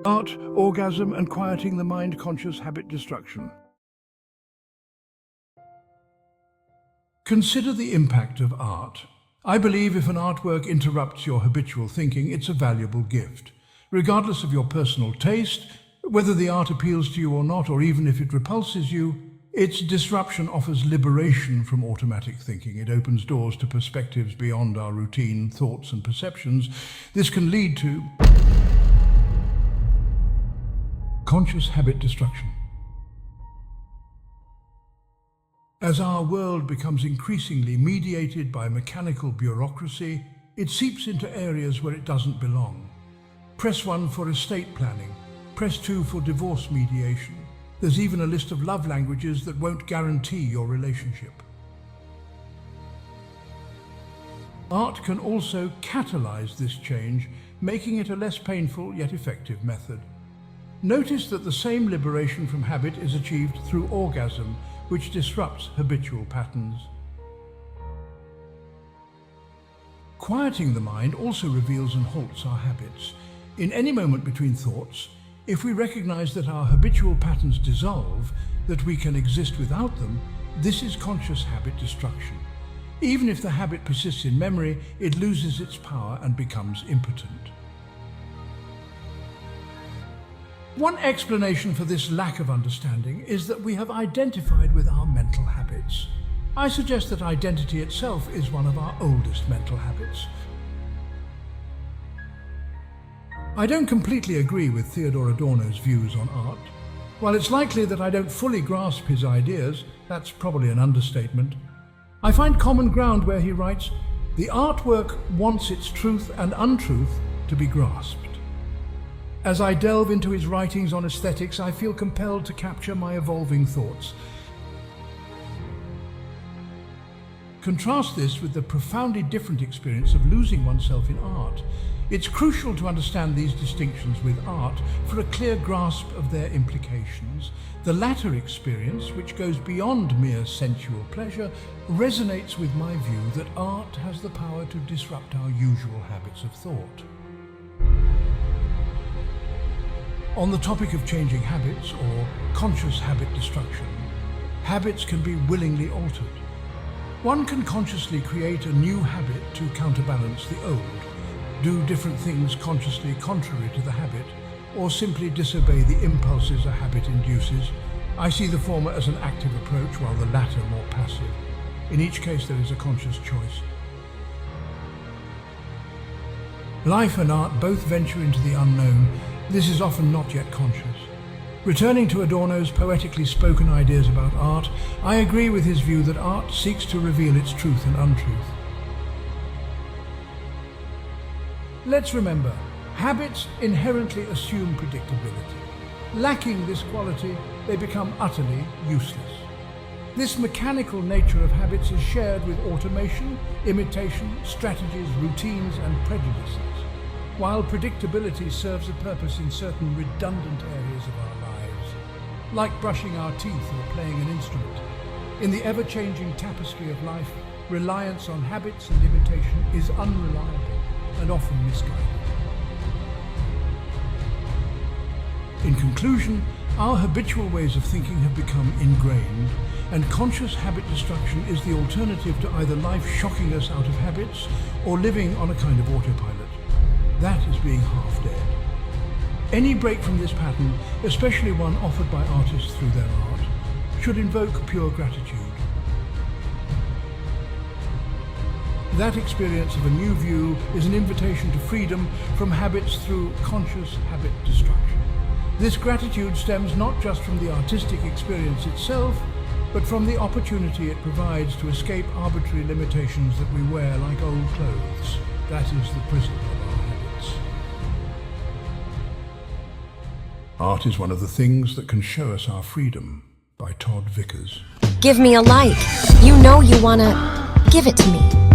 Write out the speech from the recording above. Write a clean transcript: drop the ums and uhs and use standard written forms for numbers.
Art, orgasm, and quieting the mind, conscious habit destruction. Consider the impact of art. I believe if an artwork interrupts your habitual thinking, it's a valuable gift. Regardless of your personal taste, whether the art appeals to you or not, or even if it repulses you, its disruption offers liberation from automatic thinking. It opens doors to perspectives beyond our routine thoughts and perceptions. This can lead to conscious habit destruction. As our world becomes increasingly mediated by mechanical bureaucracy, it seeps into areas where it doesn't belong. Press 1 for estate planning. Press 2 for divorce mediation. There's even a list of love languages that won't guarantee your relationship. Art can also catalyze this change, making it a less painful yet effective method. Notice that the same liberation from habit is achieved through orgasm, which disrupts habitual patterns. Quieting the mind also reveals and halts our habits. In any moment between thoughts, if we recognize that our habitual patterns dissolve, that we can exist without them, this is conscious habit destruction. Even if the habit persists in memory, it loses its power and becomes impotent. One explanation for this lack of understanding is that we have identified with our mental habits. I suggest that identity itself is one of our oldest mental habits. I don't completely agree with Theodore Adorno's views on art. While it's likely that I don't fully grasp his ideas, that's probably an understatement, I find common ground where he writes, "The artwork wants its truth and untruth to be grasped." As I delve into his writings on aesthetics, I feel compelled to capture my evolving thoughts. Contrast this with the profoundly different experience of losing oneself in art. It's crucial to understand these distinctions with art for a clear grasp of their implications. The latter experience, which goes beyond mere sensual pleasure, resonates with my view that art has the power to disrupt our usual habits of thought. On the topic of changing habits, or conscious habit destruction, habits can be willingly altered. One can consciously create a new habit to counterbalance the old, do different things consciously contrary to the habit, or simply disobey the impulses a habit induces. I see the former as an active approach, while the latter more passive. In each case, there is a conscious choice. Life and art both venture into the unknown. This is often not yet conscious. Returning to Adorno's poetically spoken ideas about art, I agree with his view that art seeks to reveal its truth and untruth. Let's remember, habits inherently assume predictability. Lacking this quality, they become utterly useless. This mechanical nature of habits is shared with automation, imitation, strategies, routines, and prejudices, while predictability serves a purpose in certain redundant areas of our lives, like brushing our teeth or playing an instrument. In the ever-changing tapestry of life, reliance on habits and imitation is unreliable and often misguided. In conclusion, our habitual ways of thinking have become ingrained, and conscious habit destruction is the alternative to either life shocking us out of habits or living on a kind of autopilot. That is being half dead. Any break from this pattern, especially one offered by artists through their art, should invoke pure gratitude. That experience of a new view is an invitation to freedom from habits through conscious habit destruction. This gratitude stems not just from the artistic experience itself, but from the opportunity it provides to escape arbitrary limitations that we wear like old clothes. That is the prison of our habits. Art is one of the things that can show us our freedom, by Todd Vickers. Give me a like. You know you wanna give it to me.